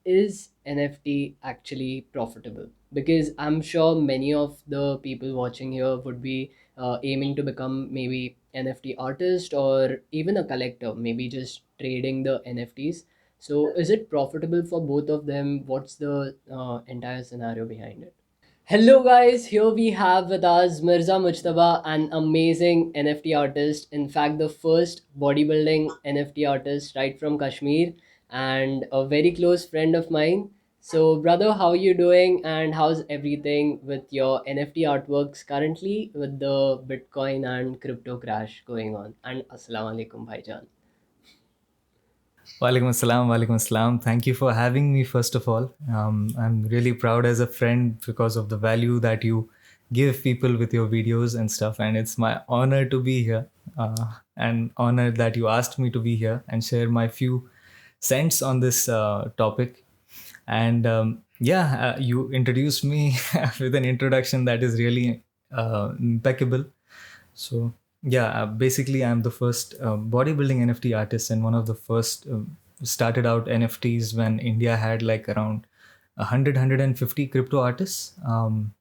is NFT actually profitable? Because I'm sure many of the people watching here would be aiming to become maybe NFT artist or even a collector, maybe just trading the NFTs. So is it profitable for both of them? What's the entire scenario behind it? Hello guys, here we have with us Mirza Mujtaba, an amazing NFT artist. In fact, the first bodybuilding NFT artist right from Kashmir and a very close friend of mine. So brother, how are you doing and how's everything with your NFT artworks currently with the Bitcoin and crypto crash going on? And Assalamu alaikum bhaijan. Walaikum assalam, walaikum assalam. Thank you for having me, first of all. I'm really proud as a friend because of the value that you give people with your videos and stuff. And it's my honor to be here and honor that you asked me to be here and share my few cents on this topic. And you introduced me with an introduction that is really impeccable. So basically, I'm the first bodybuilding NFT artist and one of the first started out NFTs when India had like around 150 crypto artists.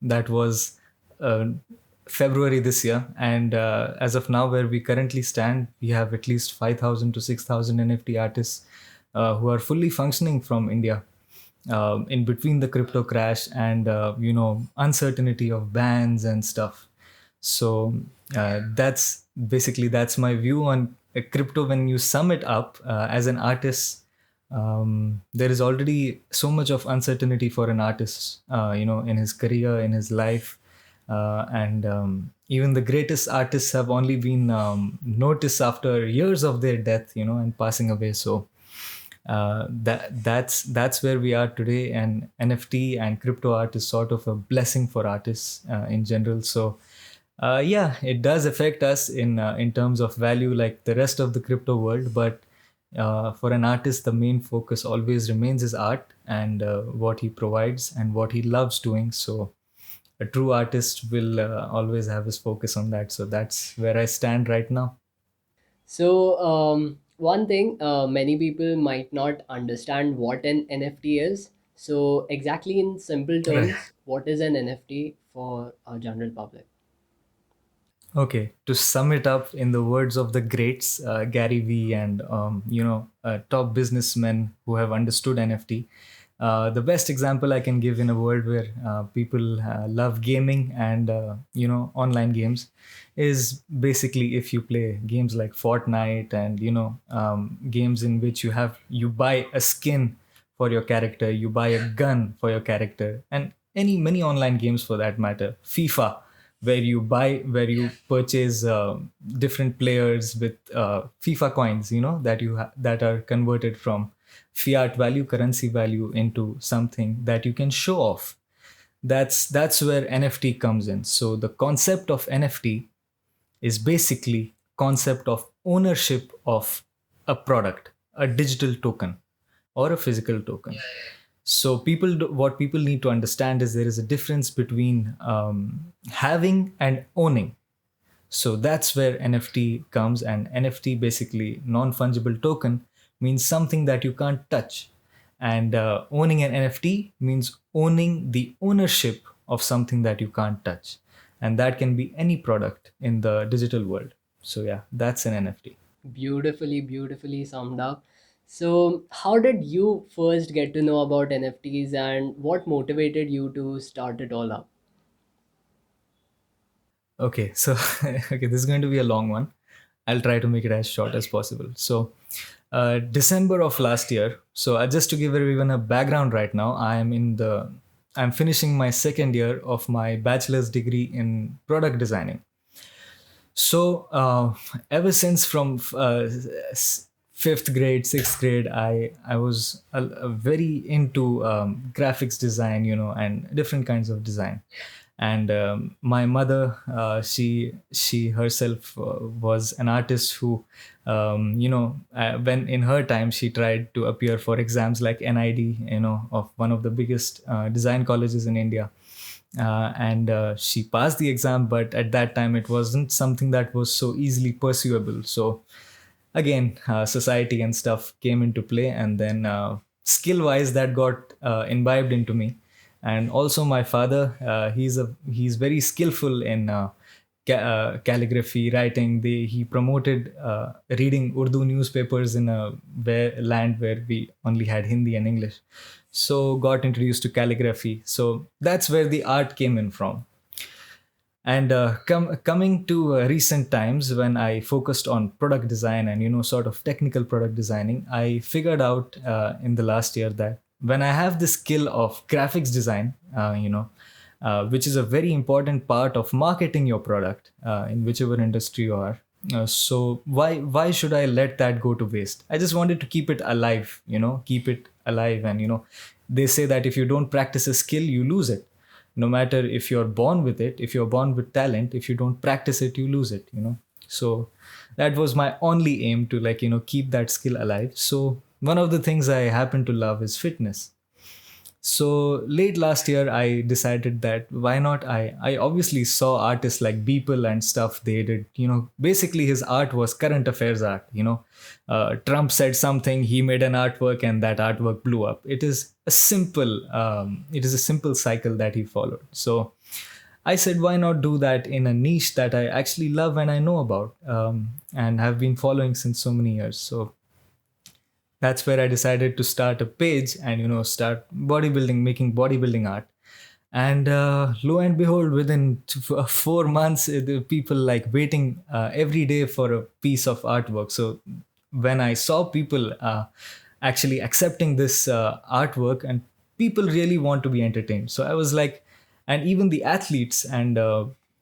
That was uh, February this year, and as of now, where we currently stand, we have at least 5,000 to 6,000 NFT artists who are fully functioning from India. In between the crypto crash and uncertainty of bans and stuff. So that's my view on crypto. When you sum it up as an artist, there is already so much of uncertainty for an artist, in his career, in his life, and even the greatest artists have only been noticed after years of their death, and passing away. So that's where we are today, and NFT and crypto art is sort of a blessing for artists in general. So it does affect us in terms of value like the rest of the crypto world, but for an artist the main focus always remains his art and what he provides and what he loves doing. So a true artist will always have his focus on that. So that's where I stand right now. So, one thing, many people might not understand what an NFT is. So, exactly in simple Right. terms, what is an NFT for our general public? Okay, to sum it up in the words of the greats, Gary Vee and top businessmen who have understood NFT, the best example I can give in a world where people love gaming and online games is basically if you play games like Fortnite and games in which you buy a skin for your character, you buy a gun for your character, and any many online games for that matter, FIFA, where you purchase different players with FIFA coins, that are converted from fiat value, currency value into something that you can show off. That's where NFT comes in. So the concept of NFT is basically concept of ownership of a product, a digital token or a physical token. So what people need to understand is there is a difference between having and owning. So that's where NFT comes, and NFT, basically non fungible token, means something that you can't touch, and owning an NFT means owning the ownership of something that you can't touch, and that can be any product in the digital world. So yeah, that's an NFT. Beautifully, beautifully summed up. So, how did you first get to know about NFTs and what motivated you to start it all up? Okay, so okay, this is going to be a long one. I'll try to make it as short as possible. So, December of last year. So, just to give everyone a background, right now, I'm finishing my second year of my bachelor's degree in product designing. So, ever since from fifth grade, sixth grade, I was very into graphics design, and different kinds of design. And my mother, she herself was an artist who, when in her time she tried to appear for exams like NID, of one of the biggest design colleges in India, and she passed the exam, but at that time it wasn't something that was so easily pursuable. So again, society and stuff came into play, and then skill wise that got imbibed into me. And also my father, he's very skillful in calligraphy, writing. He promoted reading Urdu newspapers in a land where we only had Hindi and English. So got introduced to calligraphy. So that's where the art came in from. And coming to recent times, when I focused on product design and sort of technical product designing, I figured out in the last year that when I have the skill of graphics design, which is a very important part of marketing your product in whichever industry you are. So why should I let that go to waste? I just wanted to keep it alive, keep it alive. And they say that if you don't practice a skill, you lose it. No matter if you're born with it, if you're born with talent, if you don't practice it, you lose it. So that was my only aim, to keep that skill alive. So one of the things I happen to love is fitness. So late last year I decided that why not, I obviously saw artists like Beeple and stuff. They did, basically his art was current affairs art. Trump said something, he made an artwork, and that artwork blew up. It is a simple cycle that he followed. So I said, why not do that in a niche that I actually love and I know about, and have been following since so many years. So that's where I decided to start a page and start bodybuilding, making bodybuilding art. And lo and behold, within 4 months, the people like waiting every day for a piece of artwork. So when I saw people actually accepting this artwork, and people really want to be entertained, so I was like, and even the athletes and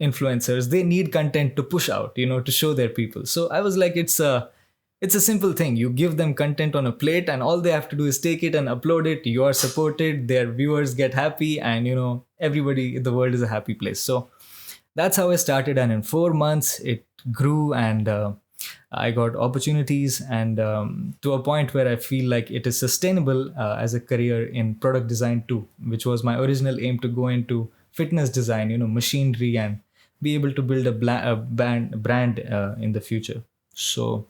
influencers, they need content to push out, to show their people. So I was like, it's a simple thing. You give them content on a plate, and all they have to do is take it and upload it. You are supported, their viewers get happy, and everybody in the world is a happy place. So that's how I started, and in 4 months it grew, and I got opportunities, and to a point where I feel like it is sustainable as a career in product design too, which was my original aim, to go into fitness design, machinery, and be able to build a brand in the future. So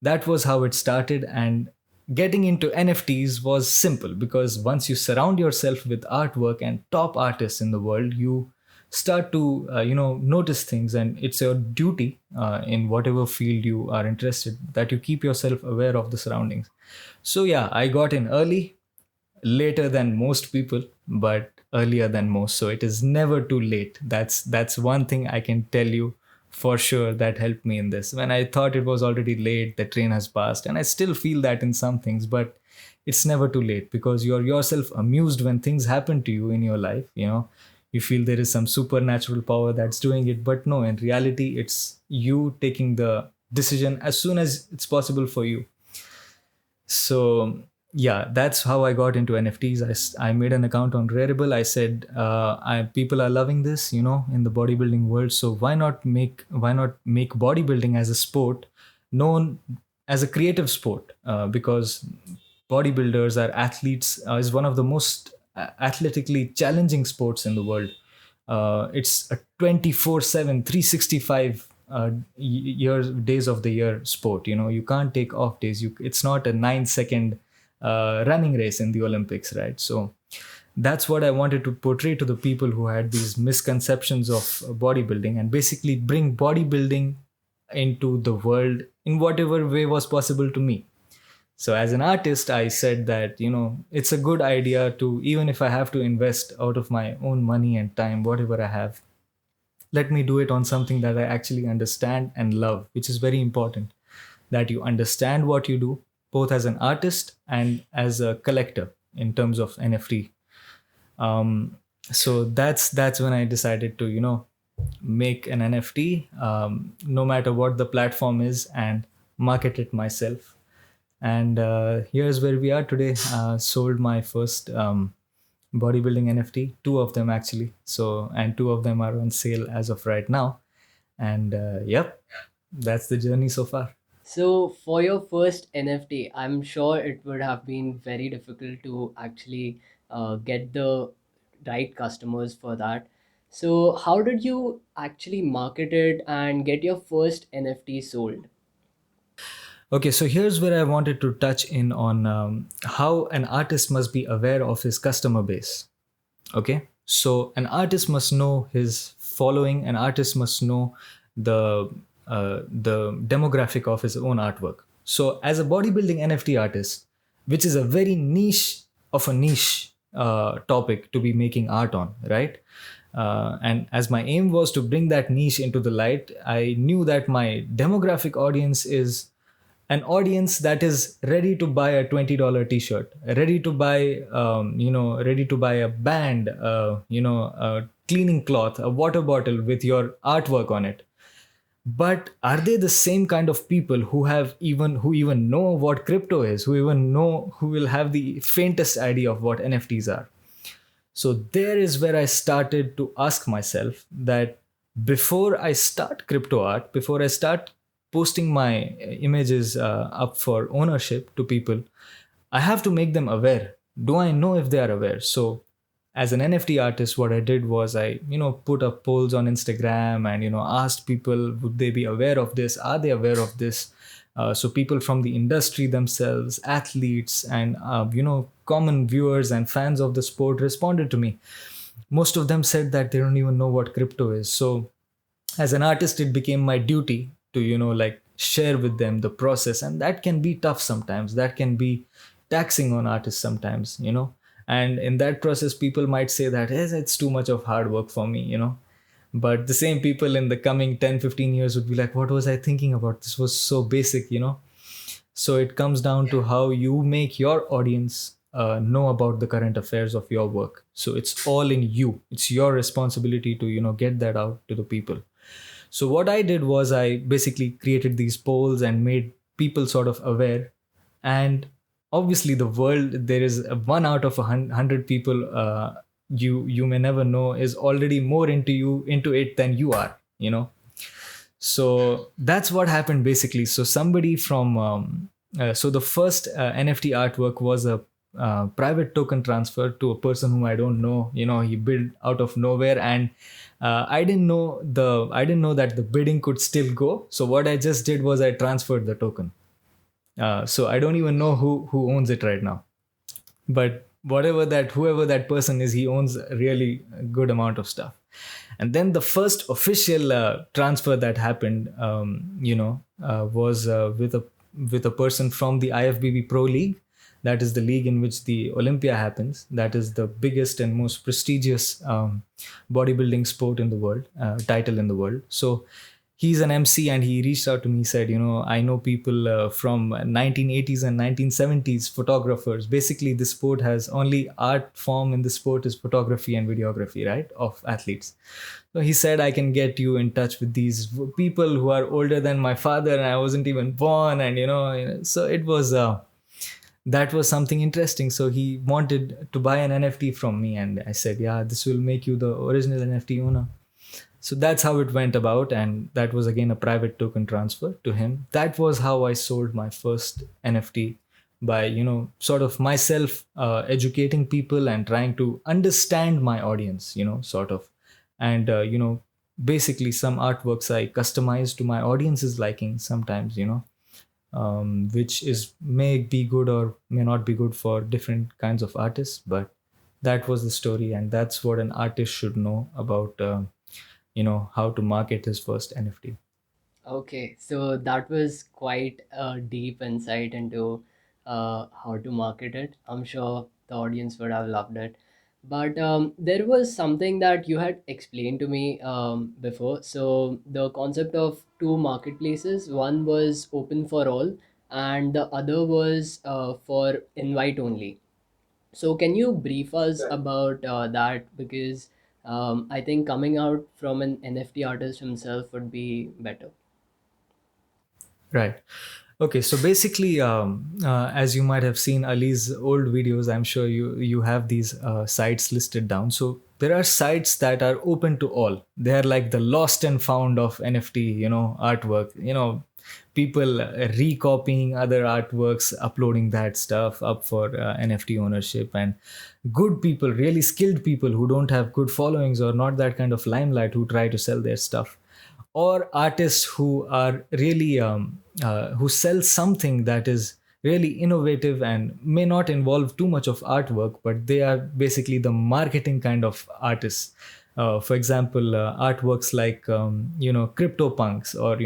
that was how it started. And getting into NFTs was simple, because once you surround yourself with artwork and top artists in the world, you start to notice things, and it's your duty in whatever field you are interested, that you keep yourself aware of the surroundings. So yeah, I got in early, later than most people, but earlier than most. So it is never too late. That's one thing I can tell you for sure that helped me in this. When I thought it was already late, the train has passed, and I still feel that in some things, but it's never too late, because you're yourself amused when things happen to you in your life. You feel there is some supernatural power that's doing it, but no, in reality, it's you taking the decision as soon as it's possible for you. So yeah, that's how I got into NFTs. I made an account on Rarible. I said, people are loving this, in the bodybuilding world. So why not make bodybuilding as a sport known as a creative sport? Because bodybuilders are athletes, is one of the most athletically challenging sports in the world. It's a 24/7, 365 days of the year sport. You can't take off days. It's not a 9 second running race in the Olympics, right? So that's what I wanted to portray to the people who had these misconceptions of bodybuilding, and basically bring bodybuilding into the world in whatever way was possible to me. So as an artist, I said that it's a good idea to, even if I have to invest out of my own money and time, whatever I have, let me do it on something that I actually understand and love, which is very important. That you understand what you do, both as an artist and as a collector in terms of NFT. So that's when I decided to make an NFT, no matter what the platform is, and market it myself. And here's where we are today. Sold my first bodybuilding NFT, two of them actually. So, and two of them are on sale as of right now. And yep, that's the journey so far. So for your first NFT, I'm sure it would have been very difficult to actually get the right customers for that. So how did you actually market it and get your first NFT sold? Okay, so here's where I wanted to touch in on how an artist must be aware of his customer base. Okay, so an artist must know his following. An artist must know the the demographic of his own artwork. So as a bodybuilding NFT artist, which is a very niche of a niche topic to be making art on, right? And as my aim was to bring that niche into the light, I knew that my demographic audience is an audience that is ready to buy a $20 t-shirt, ready to buy ready to buy a band, a cleaning cloth, a water bottle with your artwork on it. But are they the same kind of people who even know what crypto is, who will have the faintest idea of what NFTs are? So there is where I started to ask myself that before I start crypto art, before I start posting my images up for ownership to people, I have to make them aware. Do I know if they are aware? So as an NFT artist, what I did was I, put up polls on Instagram and, asked people, would they be aware of this? Are they aware of this? So people from the industry themselves, athletes, and common viewers and fans of the sport responded to me. Most of them said that they don't even know what crypto is. So as an artist, it became my duty to like share with them the process, and that can be tough sometimes. That can be taxing on artists sometimes. And in that process, people might say that, hey, it's too much of hard work for me. But the same people in the coming 10-15 years would be like, what was I thinking about? This was so basic. So it comes down to how you make your audience know about the current affairs of your work. So it's all in you. It's your responsibility to get that out to the people. So what I did was I basically created these polls and made people sort of aware. And obviously the world, there is one out of 100 people, you may never know, is already more into it than you are. So that's what happened basically. So somebody from so the first NFT artwork was a private token transfer to a person whom I don't know. He bid out of nowhere, and I didn't know that the bidding could still go. So what I just did was I transferred the token. So I don't even know who owns it right now. But whoever that person is, he owns a really good amount of stuff. And then the first official transfer that happened, was with a person from the IFBB Pro League. That is the league in which the Olympia happens. That is the biggest and most prestigious bodybuilding sport in the world, title in the world. So he's an MC, and he reached out to me. He said, I know people from 1980s and 1970s photographers. Basically, this sport has only art form in the sport is photography and videography, right, of athletes. So he said, I can get you in touch with these people who are older than my father, and I wasn't even born. And so it was that was something interesting. So he wanted to buy an NFT from me, and I said, yeah, this will make you the original NFT owner. So that's how it went about, and that was again a private token transfer to him. That was how I sold my first NFT, by sort of myself educating people and trying to understand my audience, sort of. And basically some artworks I customize to my audience's liking sometimes, which is may be good or may not be good for different kinds of artists. But that was the story, and that's what an artist should know about how to market his first NFT. Okay, so that was quite a deep insight into how to market it. I'm sure the audience would have loved it. But there was something that you had explained to me before. So the concept of two marketplaces, one was open for all, and the other was for invite only. So can you brief us about that? Because I think coming out from an NFT artist himself would be better. Right. Okay, so basically, as you might have seen Ali's old videos, I'm sure you have these sites listed down. So there are sites that are open to all. They are like the lost and found of NFT, artwork. People recopying other artworks, uploading that stuff up for NFT ownership, and good people, really skilled people who don't have good followings or not that kind of limelight, who try to sell their stuff. or artists who are really who sell something that is really innovative and may not involve too much of artwork, but they are basically the marketing kind of artists. For example, artworks like crypto punks, or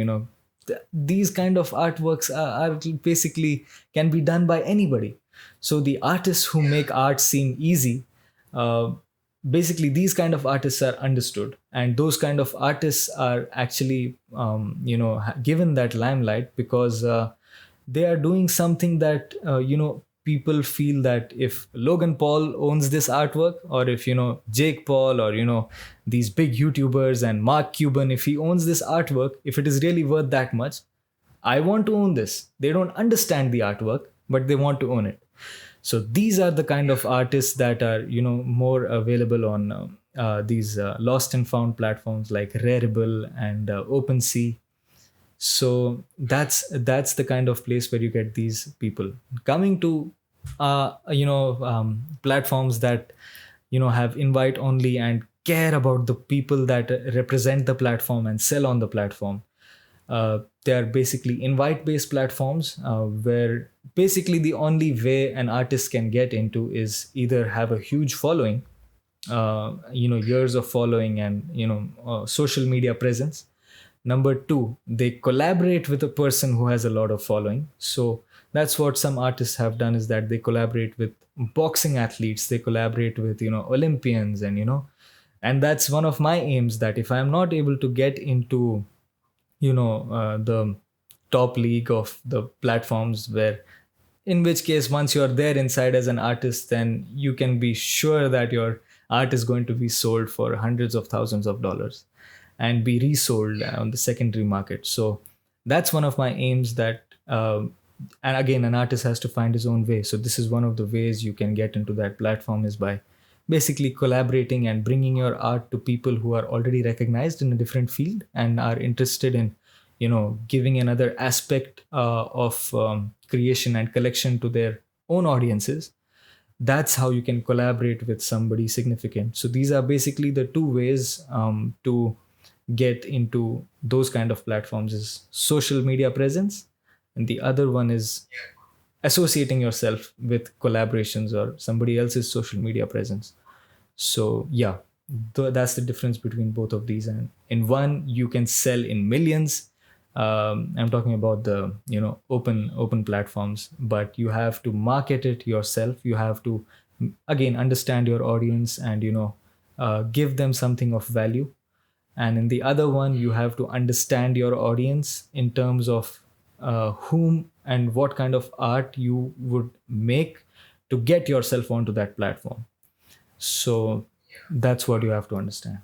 these kind of artworks are basically can be done by anybody. So the artists who make art seem easy, uh, basically these kind of artists are understood, and those kind of artists are actually given that limelight because they are doing something that people feel that if Logan Paul owns this artwork, or if Jake Paul, or these big YouTubers and Mark Cuban, if he owns this artwork, if it is really worth that much, I want to own this. They don't understand the artwork, but they want to own it. So these are the kind of artists that are more available on these lost and found platforms like Rarible and OpenSea. So that's the kind of place where you get these people coming to platforms that have invite only and care about the people that represent the platform and sell on the platform. They are basically invite based platforms where basically the only way an artist can get into is either have a huge following, years of following, and social media presence. Number two, they collaborate with a person who has a lot of following. So that's what some artists have done, is that they collaborate with boxing athletes, they collaborate with Olympians, and and that's one of my aims, that if I'm not able to get into the top league of the platforms, where in which case once you're there inside as an artist, then you can be sure that your art is going to be sold for hundreds of thousands of dollars and be resold on the secondary market. So that's one of my aims, that and again, an artist has to find his own way. So this is one of the ways you can get into that platform, is by basically collaborating and bringing your art to people who are already recognized in a different field and are interested in giving another aspect of creation and collection to their own audiences. That's how you can collaborate with somebody significant. So these are basically the two ways to get into those kind of platforms: is social media presence, and the other one is associating yourself with collaborations or somebody else's social media presence. So yeah, that's the difference between both of these. And in one, you can sell in millions. I'm talking about the open platforms, but you have to market it yourself. You have to again understand your audience and give them something of value. And in the other one, you have to understand your audience in terms of whom and what kind of art you would make to get yourself onto that platform. So that's what you have to understand.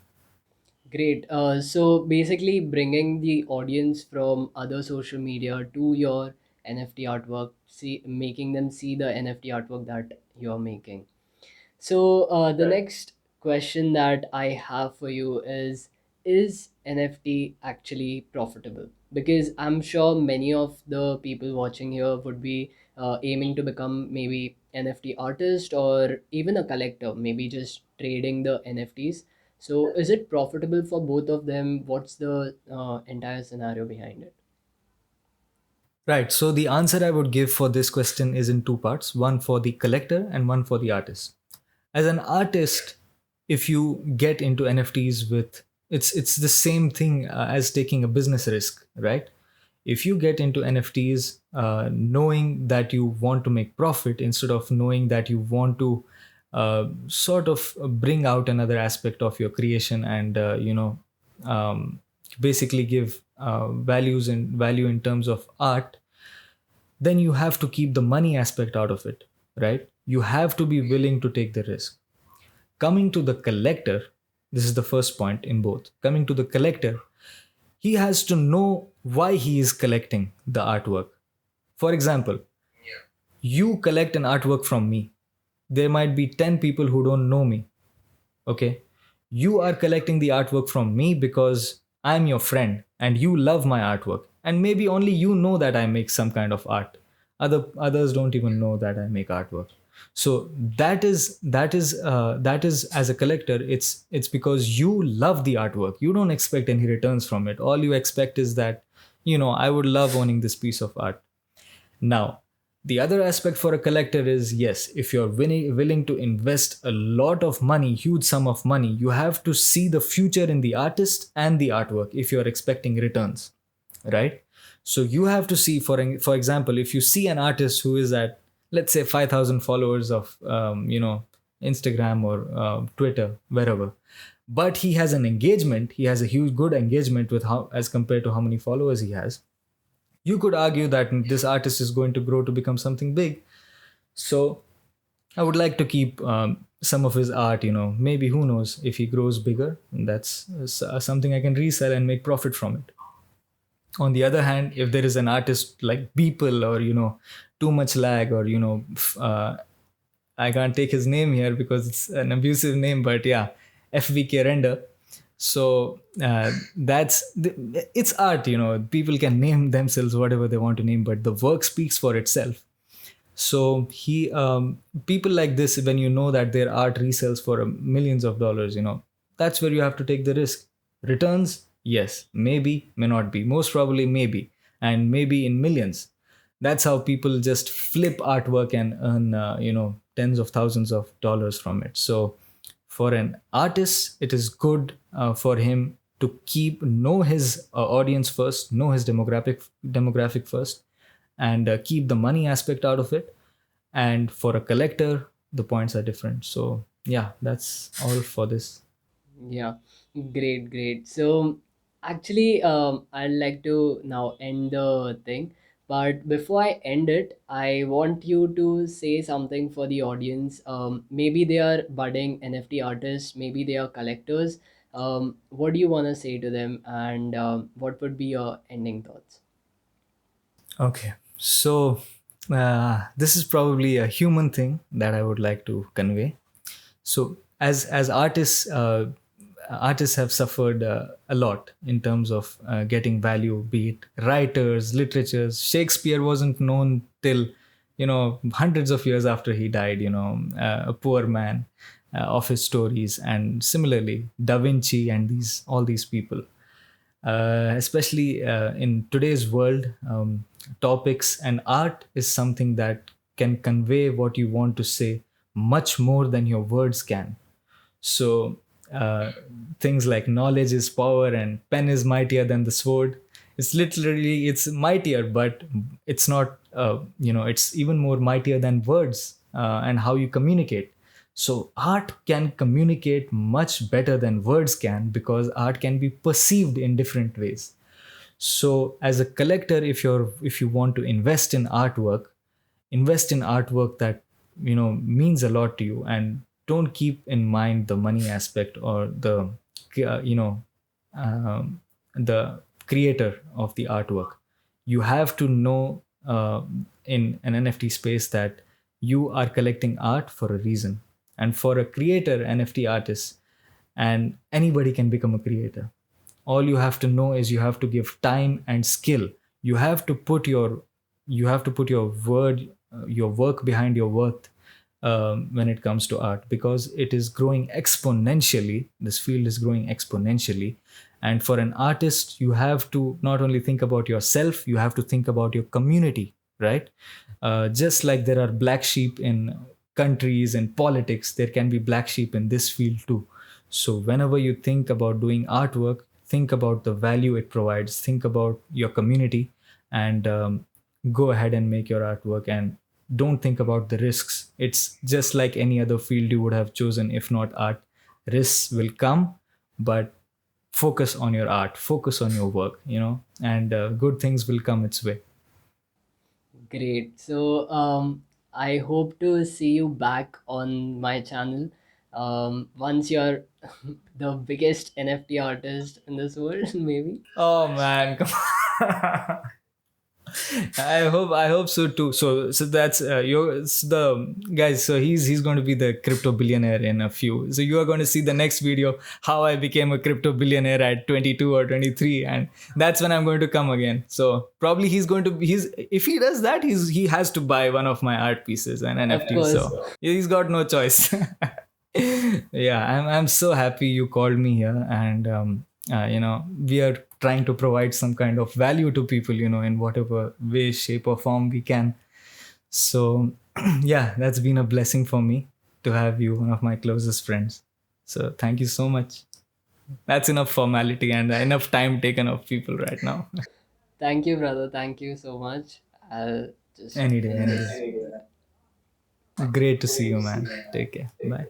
Great. So basically, bringing the audience from other social media to your NFT artwork, see, making them see the NFT artwork that you're making. So the next question that I have for you is NFT actually profitable? Because I'm sure many of the people watching here would be aiming to become maybe NFT artist or even a collector, maybe just trading the NFTs. So is it profitable for both of them? What's the entire scenario behind it? Right. So the answer I would give for this question is in two parts, one for the collector and one for the artist. As an artist, if you get into NFTs with, it's the same thing as taking a business risk, right? If you get into NFTs knowing that you want to make profit, instead of knowing that you want to sort of bring out another aspect of your creation, and um, basically give values and value in terms of art, then you have to keep the money aspect out of it, right? You have to be willing to take the risk. Coming to the collector, this is the first point in both. Coming to the collector, he has to know why he is collecting the artwork. For example, you collect an artwork from me. There might be 10 people who don't know me. Okay. You are collecting the artwork from me because I'm your friend and you love my artwork. And maybe only you know that I make some kind of art. Others don't even know that I make artwork. So that is as a collector, it's because you love the artwork. You don't expect any returns from it. All you expect is that, I would love owning this piece of art. Now, the other aspect for a collector is, yes, if you're willing to invest a lot of money, huge sum of money, you have to see the future in the artist and the artwork if you're expecting returns, right? So you have to see, for example, if you see an artist who is at, let's say, 5,000 followers of, Instagram or Twitter, wherever, but he has an engagement, he has a huge good engagement with how, as compared to how many followers he has, you could argue that this artist is going to grow to become something big. So I would like to keep some of his art. Maybe, who knows, if he grows bigger, that's something I can resell and make profit from it. On the other hand, if there is an artist like Beeple, or Too Much Lag, or I can't take his name here because it's an abusive name, but yeah, FVK Render. So it's art. People can name themselves whatever they want to name, but the work speaks for itself. So people like this, when you know that their art resells for millions of dollars, that's where you have to take the risk. Returns, yes, maybe, may not be, most probably maybe, and maybe in millions. That's how people just flip artwork and earn, tens of thousands of dollars from it. So for an artist, it is good for him to know his audience first, know his demographic first, and keep the money aspect out of it. And for a collector, the points are different. So yeah, that's all for this. Yeah, great, great. So actually, I'd like to now end the thing. But before I end it, I want you to say something for the audience. Maybe they are budding NFT artists, maybe they are collectors. What do you want to say to them, and what would be your ending thoughts? Okay, so this is probably a human thing that I would like to convey. So as artists have suffered a lot in terms of getting value, be it writers, literatures. Shakespeare wasn't known till hundreds of years after he died, a poor man of his stories. And similarly, Da Vinci and these all these people, especially in today's world, topics and art is something that can convey what you want to say much more than your words can. So uh, things like knowledge is power and pen is mightier than the sword. It's mightier, but it's not. It's even more mightier than words and how you communicate. So art can communicate much better than words can, because art can be perceived in different ways. So as a collector, if you want to invest in artwork that means a lot to you, and don't keep in mind the money aspect or the uh, you know the creator of the artwork. You have to know in an NFT space that you are collecting art for a reason. And for a creator, NFT artist, and anybody can become a creator. All you have to know is you have to give time and skill. You have to put your your work behind your worth when it comes to art, because it is growing exponentially. This field is growing exponentially. And for an artist, you have to not only think about yourself, you have to think about your community, right? Just like there are black sheep in countries and politics, there can be black sheep in this field too. So whenever you think about doing artwork, think about the value it provides, think about your community, and go ahead and make your artwork. And don't think about the risks. It's just like any other field you would have chosen, if not art. Risks will come, but focus on your art, focus on your work, and good things will come its way. Great. So I hope to see you back on my channel once you're the biggest NFT artist in this world, maybe. Oh man, come on. I hope so too. So that's your so the guys. So he's going to be the crypto billionaire in a few. So you are going to see the next video how I became a crypto billionaire at 22 or 23, and that's when I'm going to come again. So probably he's if he does that, he has to buy one of my art pieces and Of NFTs. course. So he's got no choice. Yeah, I'm so happy you called me here, and we are trying to provide some kind of value to people, in whatever way, shape, or form we can. So yeah, that's been a blessing for me to have you, one of my closest friends. So thank you so much. That's enough formality and enough time taken of people right now. Thank you, brother. Thank you so much. I'll just Any day, any end day. this. Great to see you, man. Take care. Bye.